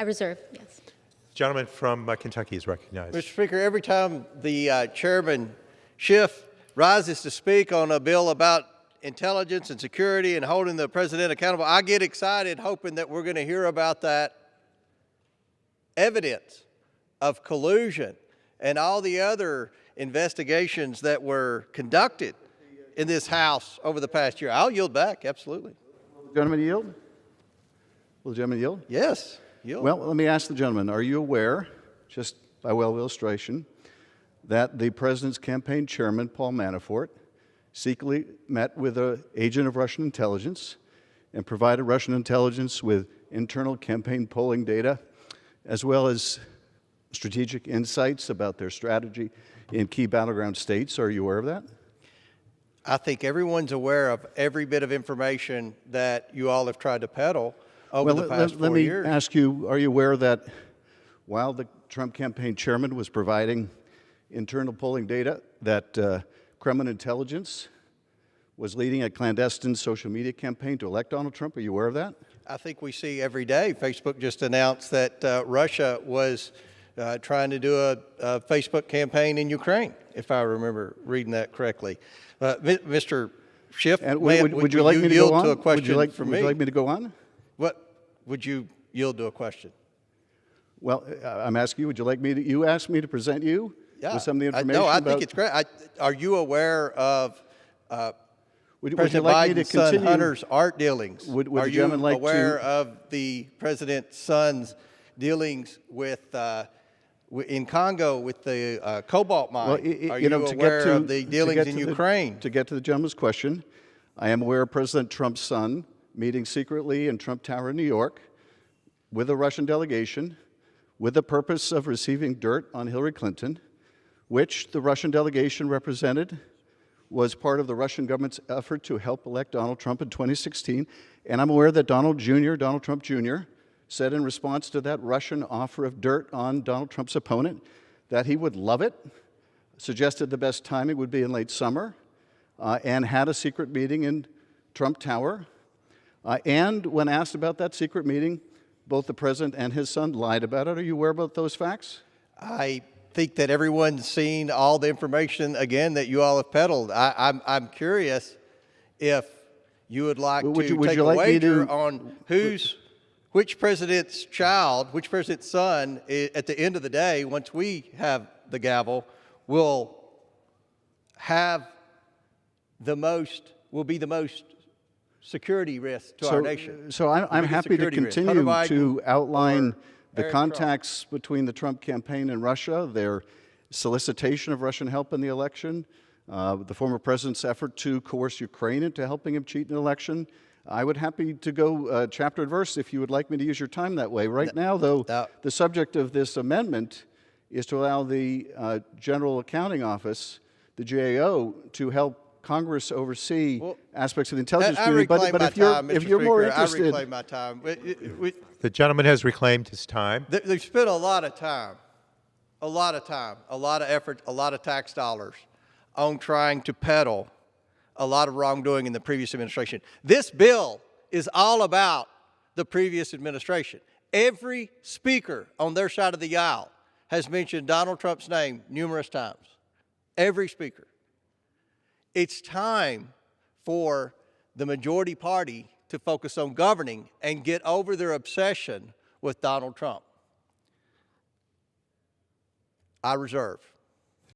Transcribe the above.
I reserve, yes. Gentleman from Kentucky is recognized. Mr. Speaker, every time the Chairman Schiff rises to speak on a bill about intelligence and security and holding the president accountable, I get excited hoping that we're going to hear about that evidence of collusion and all the other investigations that were conducted in this House over the past year. I'll yield back, absolutely. Will the gentleman yield? Will the gentleman yield? Yes, yield. Well, let me ask the gentleman, are you aware, just by way of illustration, that the president's campaign chairman, Paul Manafort, secretly met with an agent of Russian intelligence and provided Russian intelligence with internal campaign polling data, as well as strategic insights about their strategy in key battleground states? Are you aware of that? I think everyone's aware of every bit of information that you all have tried to peddle over the past 4 years. Let me ask you, are you aware that while the Trump campaign chairman was providing internal polling data, that Kremlin intelligence was leading a clandestine social media campaign to elect Donald Trump? Are you aware of that? I think we see every day. Facebook just announced that Russia was trying to do a Facebook campaign in Ukraine, if I remember reading that correctly. Mr. Schiff, would you like me to yield go on? to a question would from me? you like me to go on? What would you yield to a question? Well, I'm asking you, would you like me to, you asked me to present you with some of the information? No, I think it's great. Are you aware of President like Biden's son Hunter's art dealings? Are you aware of the president's son's dealings with in Congo with the cobalt mine? Are you aware of the dealings in Ukraine? To get to the gentleman's question, I am aware of President Trump's son meeting secretly in Trump Tower in New York with a Russian delegation with the purpose of receiving dirt on Hillary Clinton, which the Russian delegation represented was part of the Russian government's effort to help elect Donald Trump in 2016. And I'm aware that Donald Trump Jr., said in response to that Russian offer of dirt on Donald Trump's opponent that he would love it, suggested the best timing would be in late summer, and had a secret meeting in Trump Tower. And when asked about that secret meeting, both the president and his son lied about it. Are you aware about those facts? I think that everyone's seen all the information, again, that you all have peddled. I'm curious if you would like to take a wager on which president's child, which president's son, at the end of the day, once we have the gavel, will be the most security risk to our nation. So I'm happy to continue to outline the contacts between the Trump campaign and Russia, their solicitation of Russian help in the election, the former president's effort to coerce Ukraine into helping him cheat in an election. I would happy to go chapter and verse if you would like me to use your time that way. Right now, though, the subject of this amendment is to allow the General Accounting Office, the GAO, to help Congress oversee aspects of the intelligence community. But if you're more interested, I reclaim my time. The gentleman has reclaimed his time. They've spent a lot of time, a lot of effort, a lot of tax dollars on trying to peddle a lot of wrongdoing in the previous administration. This bill is all about the previous administration. Every speaker on their side of the aisle has mentioned Donald Trump's name numerous times. Every speaker. It's time for the majority party to focus on governing and get over their obsession with Donald Trump. I reserve.